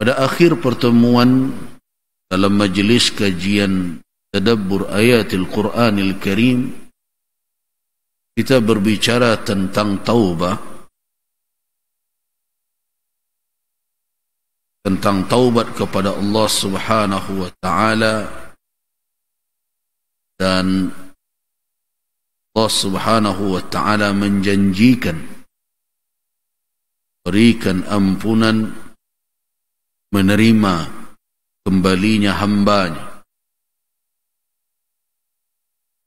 Pada akhir pertemuan dalam majlis kajian tadabbur ayatil Qur'anil Karim, kita berbicara tentang taubah, tentang taubat kepada Allah Subhanahu wa taala, dan Allah Subhanahu wa taala menjanjikan berikan ampunan, menerima kembalinya hambanya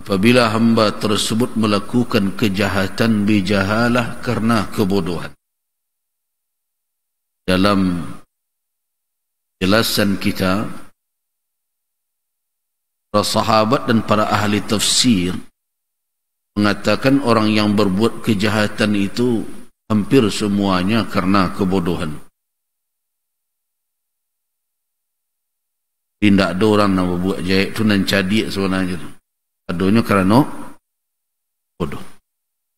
apabila hamba tersebut melakukan kejahatan bijahalah karena kebodohan. Dalam jelasan kita, para sahabat dan para ahli tafsir mengatakan orang yang berbuat kejahatan itu hampir semuanya karena kebodohan. Tidak ada orang yang berbuat jahat itu nan cadik sebenarnya. Adanya kerana bodoh,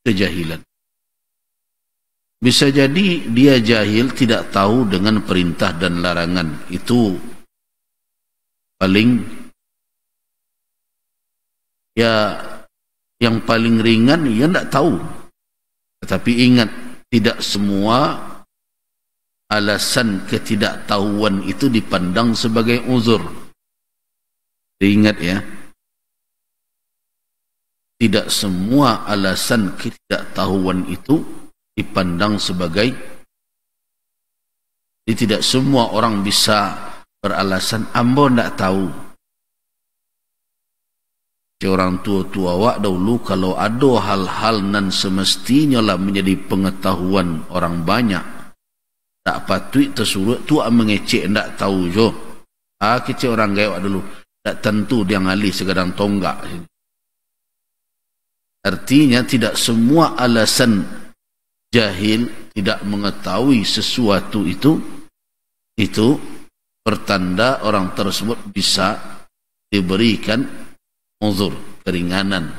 kejahilan. Bisa jadi dia jahil, tidak tahu dengan perintah dan larangan. Itu paling, ya, yang paling ringan, ia tidak tahu. Tetapi ingat, tidak semua alasan ketidaktahuan itu dipandang sebagai uzur. Ingat ya, tidak semua alasan ketidaktahuan itu dipandang sebagai, jadi tidak semua orang bisa beralasan ambo tidak tahu. Orang tua-tua awak dahulu kalau ada hal-hal nan semestinya lah menjadi pengetahuan orang banyak, tak patut tersuruh tu mengecek ndak tahu jo. Kecil orang gaya dulu tak tentu dia ngalih segadang tonggak. Artinya tidak semua alasan jahil tidak mengetahui sesuatu itu pertanda orang tersebut bisa diberikan uzur, keringanan.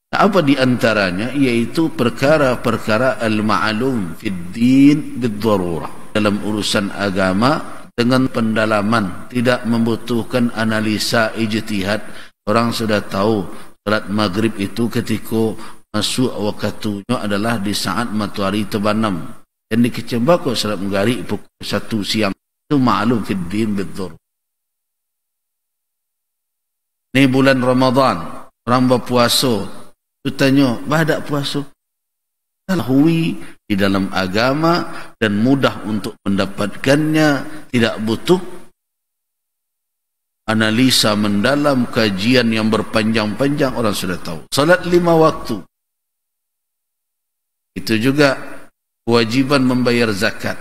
Apa di antaranya? Yaitu perkara-perkara al-ma'lum fid din bid-darurah. Dalam urusan agama dengan pendalaman, tidak membutuhkan analisa ijtihad. Orang sudah tahu salat maghrib itu ketika masuk waktunya adalah di saat matahari terbenam. Dan dikecembak salat maghrib pukul 1 siang. Itu ma'lum fid din bid-darurah. Ini bulan Ramadan, orang berpuasa. Tu tanya, bahadak puasa? Tahui di dalam agama dan mudah untuk mendapatkannya, tidak butuh analisa mendalam, kajian yang berpanjang-panjang, orang sudah tahu. Salat 5 waktu. Itu juga kewajiban membayar zakat.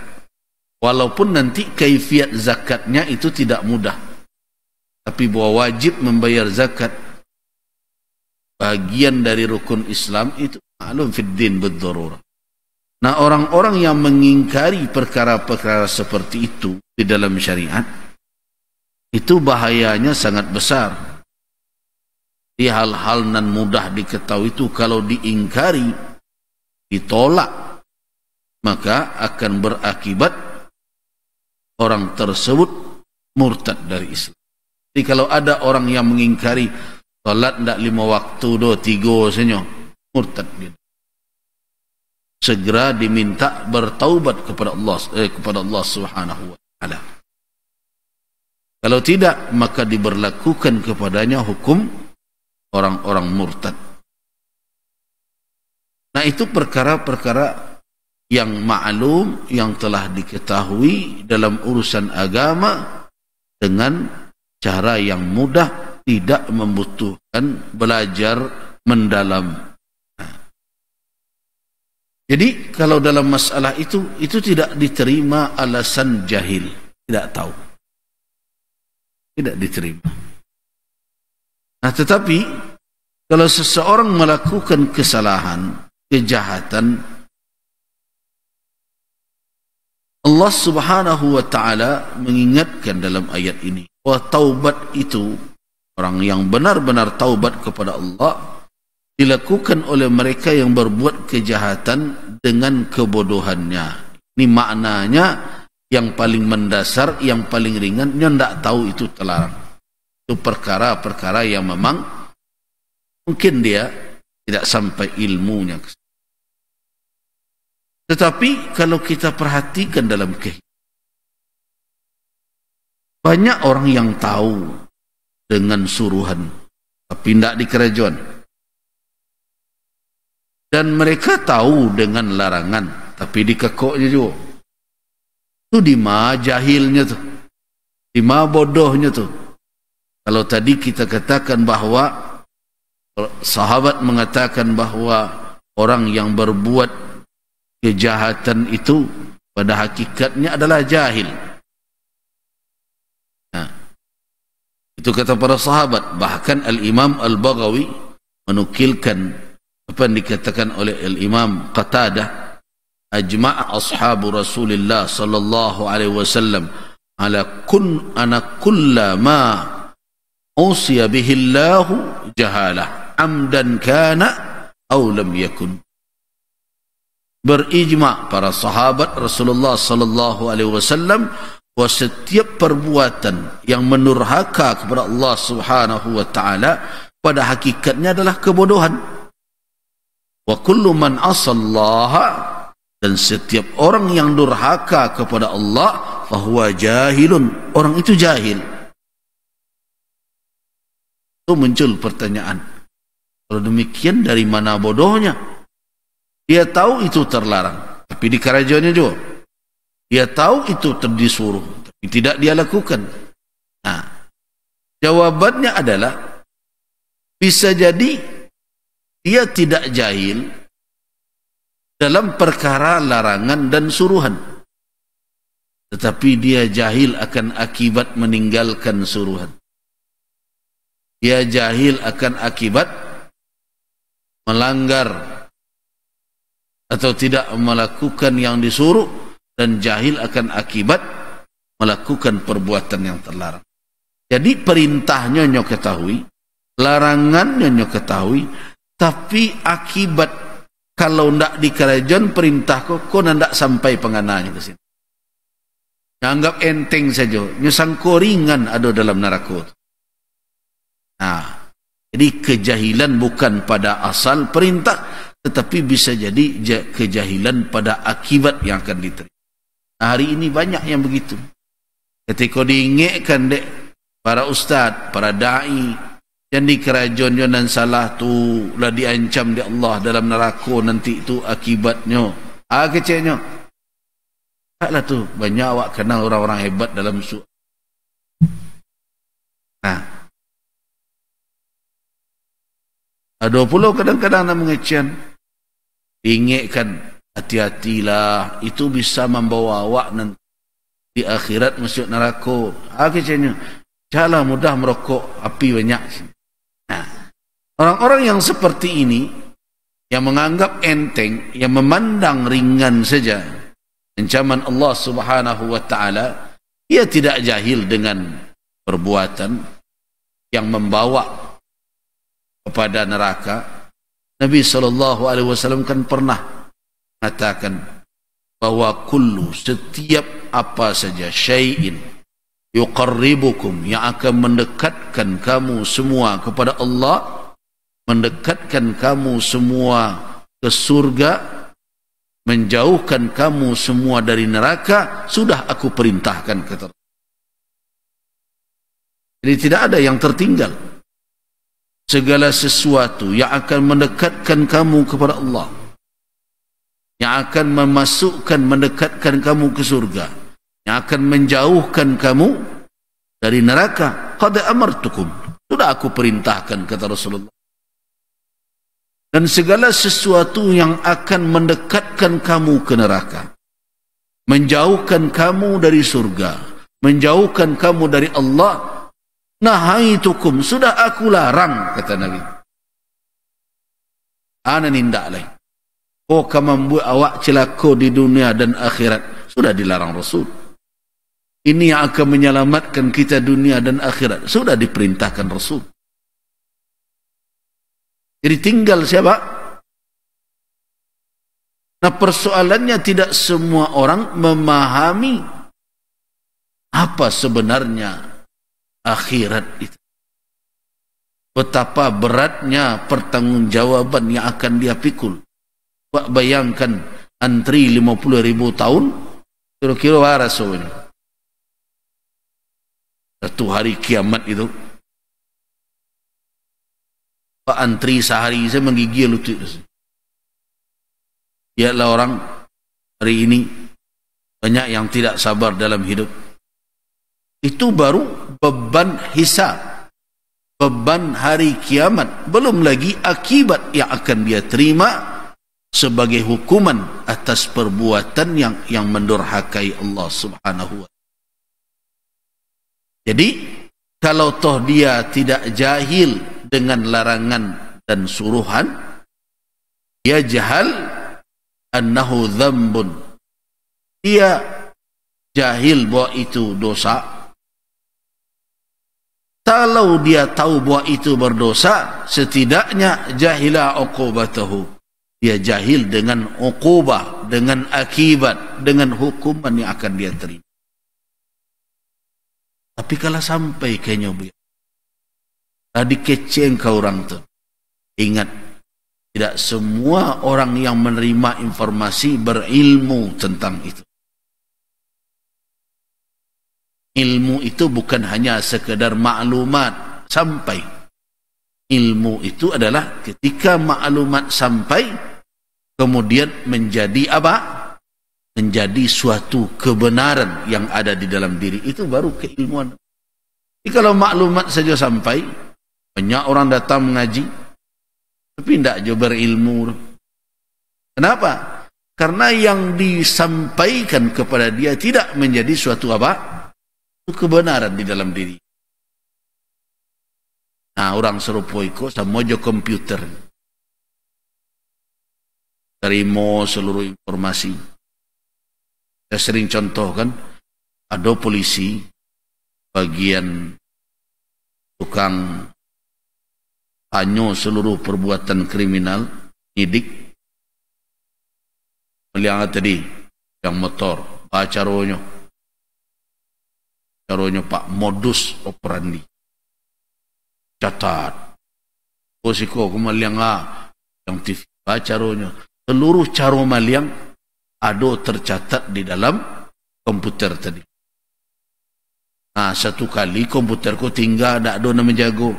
Walaupun nanti kaifiat zakatnya itu tidak mudah. Tapi bahwa wajib membayar zakat, bagian dari rukun Islam, itu ma'lum fid din bid-darurah. Nah, orang-orang yang mengingkari perkara-perkara seperti itu di dalam syariat, itu bahayanya sangat besar. Di hal-hal nan mudah diketahui itu kalau diingkari, ditolak, maka akan berakibat orang tersebut murtad dari Islam. Jadi kalau ada orang yang mengingkari salat tidak 5 waktu, 3 saja, murtad dia. Segera diminta bertaubat kepada Allah Subhanahu wa taala. Kalau tidak, maka diberlakukan kepadanya hukum orang-orang murtad. Nah, itu perkara-perkara yang maklum, yang telah diketahui dalam urusan agama dengan cara yang mudah, tidak membutuhkan belajar mendalam. Jadi kalau dalam masalah itu tidak diterima alasan jahil, tidak tahu, tidak diterima. Nah, tetapi kalau seseorang melakukan kesalahan, kejahatan, Allah Subhanahu wa taala mengingatkan dalam ayat ini bahwa taubat itu, orang yang benar-benar taubat kepada Allah, dilakukan oleh mereka yang berbuat kejahatan dengan kebodohannya. Ini maknanya yang paling mendasar, yang paling ringan, dia tidak tahu itu terlarang. Itu perkara-perkara yang memang mungkin dia tidak sampai ilmunya. Tetapi kalau kita perhatikan dalam kehidupan, banyak orang yang tahu dengan suruhan, tapi tidak di kerajaan. Dan mereka tahu dengan larangan, tapi dikekoknya juga. Itu di mana jahilnya tu, di mana bodohnya tu. Kalau tadi kita katakan bahwa sahabat mengatakan bahwa orang yang berbuat kejahatan itu pada hakikatnya adalah jahil. Nah, itu kata para sahabat. Bahkan Al-Imam Al-Baghawi menukilkan apa yang dikatakan oleh Al-Imam Qatadah, ajma'a ashabu Rasulillah sallallahu alaihi wasallam ala kullama usiya bihi Allah jahalah amdan kana aw lam yakun. Berijma' para sahabat Rasulullah sallallahu alaihi wasallam bahwa setiap perbuatan yang menurhaka kepada Allah Subhanahu wa taala pada hakikatnya adalah kebodohan. Wa kullu man asallaha, dan setiap orang yang durhaka kepada Allah fahuwa jahilun, orang itu jahil. Itu muncul pertanyaan, kalau demikian dari mana bodohnya? Dia tahu itu terlarang, tapi di kerajaannya juga. Dia tahu itu disuruh, tapi tidak dia lakukan. Nah, jawabannya adalah bisa jadi dia tidak jahil dalam perkara larangan dan suruhan, tetapi dia jahil akan akibat meninggalkan suruhan. Dia jahil akan akibat melanggar atau tidak melakukan yang disuruh, dan jahil akan akibat melakukan perbuatan yang terlarang. Jadi perintahnya nyo ketahui, larangannya nyo ketahui, tapi akibat kalau ndak di kerajaan perintah kok ndak sampai pengananya ke sini. Anggap enteng saja, nyesangko ringan ada dalam neraka. Nah, jadi kejahilan bukan pada asal perintah, tetapi bisa jadi kejahilan pada akibat yang akan diterima. Nah, hari ini banyak yang begitu. Ketika diingatkan dek para ustaz, para dai, yang di kerajaan dan salah tu lah diancam di Allah dalam neraka nanti itu akibatnya. Kecilnya. Taklah tu banyak awak kenal orang-orang hebat dalam surga. Nah, ada pula kadang-kadang nak mengecian, diingatkan hati-hatilah, itu bisa membawa awak nanti di akhirat masuk neraka. Kecilnya. Janganlah mudah merokok api banyak. Nah, orang-orang yang seperti ini, yang menganggap enteng, yang memandang ringan saja ancaman Allah Subhanahu wa taala, ia tidak jahil dengan perbuatan yang membawa kepada neraka. Nabi sallallahu alaihi wasallam kan pernah mengatakan bahwa kullu, setiap apa saja, syai'in yuqarribukum, yang akan mendekatkan kamu semua kepada Allah, mendekatkan kamu semua ke surga, menjauhkan kamu semua dari neraka, sudah aku perintahkan, kata. Jadi tidak ada yang tertinggal. Segala sesuatu yang akan mendekatkan kamu kepada Allah, yang akan mendekatkan kamu ke surga, yang akan menjauhkan kamu dari neraka, qad amartukum, sudah aku perintahkan, kata Rasulullah. Dan segala sesuatu yang akan mendekatkan kamu ke neraka, menjauhkan kamu dari surga, menjauhkan kamu dari Allah, nahaitukum, sudah aku larang, kata Nabi. Ana nindak lain. Oh, kamu membuat awak celaka di dunia dan akhirat, sudah dilarang Rasul. Ini yang akan menyelamatkan kita dunia dan akhirat, sudah diperintahkan Rasul. Jadi tinggal siapa? Nah, persoalannya tidak semua orang memahami apa sebenarnya akhirat itu. Betapa beratnya pertanggungjawaban yang akan dia pikul. Pak bayangkan antri 50.000 tahun, kira-kira waras ini. Satu hari kiamat itu, Pak antri sehari saya menggigil lutut. Lihatlah orang hari ini banyak yang tidak sabar dalam hidup. Itu baru beban hisab, beban hari kiamat, belum lagi akibat yang akan dia terima sebagai hukuman atas perbuatan yang mendurhakai Allah Subhanahu wa taala. Jadi kalau toh dia tidak jahil dengan larangan dan suruhan, dia jahal annahu dzambun, dia jahil bahwa itu dosa. Kalau dia tahu bahwa itu berdosa, setidaknya jahila uqubatahu, dia jahil dengan uqubah, dengan akibat, dengan hukuman yang akan dia terima. Tapi kalau sampai kayaknya tadi keceng kau orang tu, ingat, tidak semua orang yang menerima informasi berilmu tentang itu. Ilmu itu bukan hanya sekedar maklumat sampai. Ilmu itu adalah ketika maklumat sampai, kemudian menjadi apa? Menjadi suatu kebenaran yang ada di dalam diri. Itu baru keilmuan. Jadi kalau maklumat saja sampai, banyak orang datang mengaji, tapi tidak juga berilmu. Kenapa? Karena yang disampaikan kepada dia tidak menjadi suatu apa? Kebenaran di dalam diri. Nah, orang serupa itu sama je komputer, terima seluruh informasi. Saya sering contohkan, ada polisi bagian tukang tanya seluruh perbuatan kriminal, nyidik melihat tadi yang motor, baca caranya Pak, modus operandi, catat posiko kumaliang yang TV baca caranya, seluruh cara maliang ada tercatat di dalam komputer tadi. Nah, satu kali komputerku tinggal tak ada nama jago,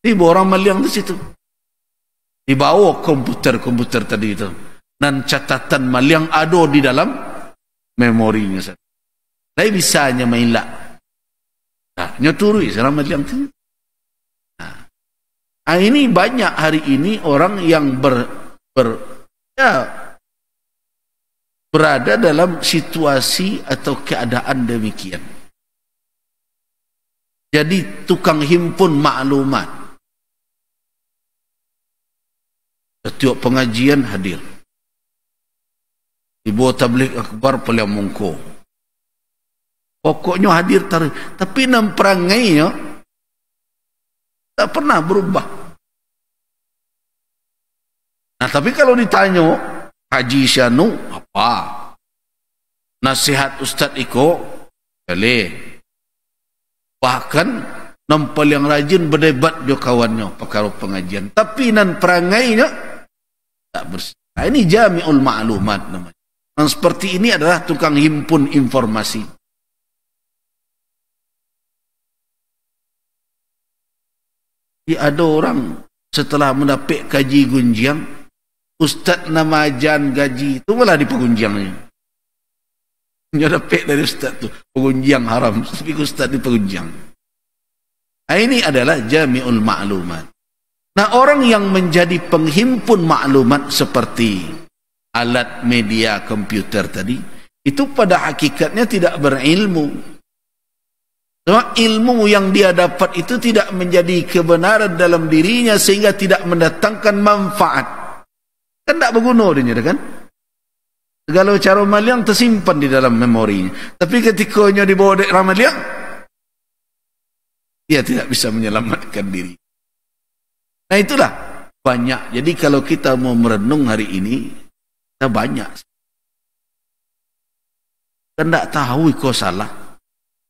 tiba orang maliang di situ, dibawa komputer tadi itu, dan catatan maliang ada di dalam memorinya. Tapi bisa hanya main lah. Nah, nyoturi selama yang itu. Nah, ini banyak hari ini orang yang berada dalam situasi atau keadaan demikian. Jadi tukang himpun maklumat. Setiap pengajian hadir. Ibu tabligh akbar paling mungko. Pokoknya hadir tapi namperangainya tak pernah berubah. Nah, tapi kalau ditanya Haji Syanu apa nasihat Ustaz Iko, boleh. Bahkan nampal yang rajin berdebat dia kawannya perkara pengajian, tapi nan perangainya tak bersih. Nah, ini jami'ul ma'lumat namanya. Yang seperti ini adalah tukang himpun informasi. Ada orang setelah mendapat gaji gunjiang, Ustaz nama ajan gaji itu malah di pengunjiangnya. Dia dapat dari Ustaz tu pengunjiang haram, tapi Ustaz di pengunjiang. Nah, ini adalah jami'ul ma'lumat. Nah, orang yang menjadi penghimpun maklumat seperti alat media komputer tadi, itu pada hakikatnya tidak berilmu. Sebab ilmu yang dia dapat itu tidak menjadi kebenaran dalam dirinya sehingga tidak mendatangkan manfaat. Kan tak berguna dia kan? Segala cara maliang tersimpan di dalam memorinya. Tapi ketikanya dibawa dek ramaliang, dia tidak bisa menyelamatkan diri. Nah, itulah banyak. Jadi kalau kita mau merenung hari ini, kita banyak. kan tak tahu kau salah.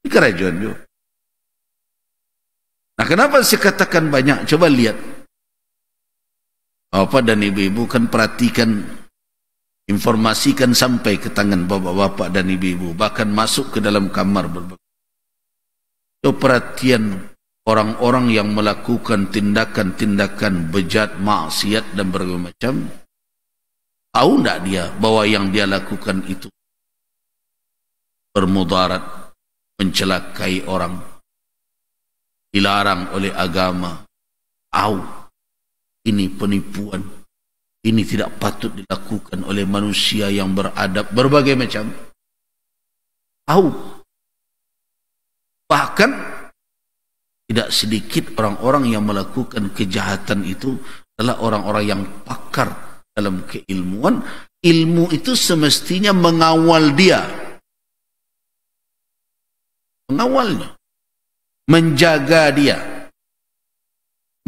Ini kerajuan juga. Nah, kenapa saya katakan banyak? Coba lihat. Bapak dan ibu-ibu kan perhatikan, informasikan sampai ke tangan bapak-bapak dan ibu-ibu, bahkan masuk ke dalam kamar berbagai. Coba perhatian orang-orang yang melakukan tindakan-tindakan bejat, maksiat dan berbagai macam. Tahu tak dia bahwa yang dia lakukan itu bermudarat, mencelakai orang, dilarang oleh agama. Tahu ini penipuan, ini tidak patut dilakukan oleh manusia yang beradab, berbagai macam. Tahu. Bahkan tidak sedikit orang-orang yang melakukan kejahatan itu adalah orang-orang yang pakar dalam keilmuan. Ilmu itu semestinya mengawal dia, mengawalnya, menjaga dia,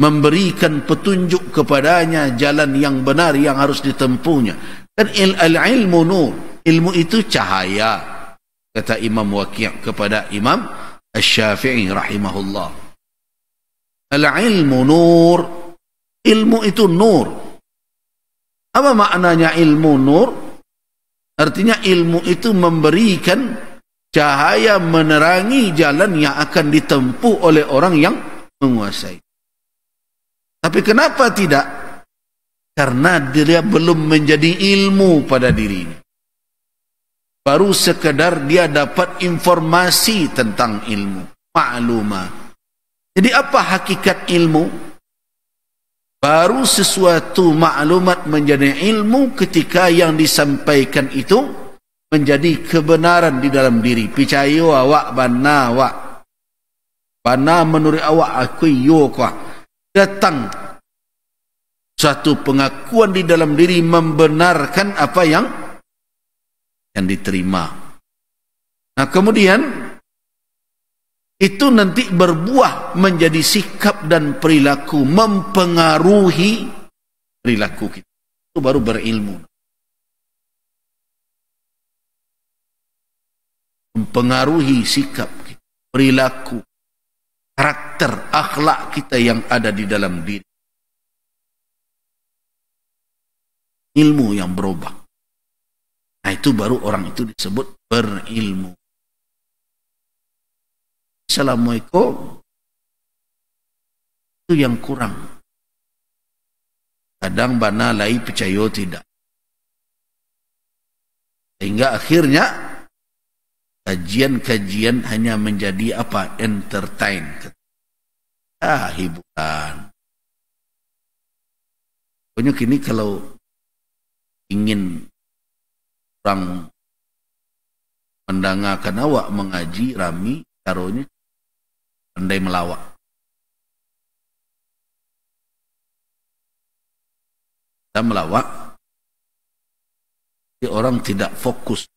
memberikan petunjuk kepadanya jalan yang benar yang harus ditempuhnya. Dan al-ilmu nur, ilmu itu cahaya, kata Imam Waqi' kepada Imam Asy-Syafi'i rahimahullah. Al-ilmu nur, ilmu itu nur. Apa maknanya ilmu nur? Artinya ilmu itu memberikan cahaya, menerangi jalan yang akan ditempuh oleh orang yang menguasai. Tapi kenapa tidak? Karena dia belum menjadi ilmu pada dirinya. Baru sekadar dia dapat informasi tentang ilmu, maklumah. Jadi apa hakikat ilmu? Baru sesuatu maklumat menjadi ilmu ketika yang disampaikan itu menjadi kebenaran di dalam diri. Percaya awak bana awak. Bana menurut awak aku yo kau. Datang suatu pengakuan di dalam diri membenarkan apa yang diterima. Nah, kemudian itu nanti berbuah menjadi sikap dan perilaku, mempengaruhi perilaku kita. Itu baru berilmu. Mempengaruhi sikap kita, perilaku, karakter, akhlak kita yang ada di dalam diri. Ilmu yang berubah. Nah, itu baru orang itu disebut berilmu. Assalamualaikum. Itu yang kurang. Kadang bana lai percaya tidak. Sehingga akhirnya kajian-kajian hanya menjadi apa? Entertain. Hiburan. Pokoknya kini kalau ingin orang mendengarkan awak mengaji rami, taruhnya pandai melawak. Kita melawak, orang tidak fokus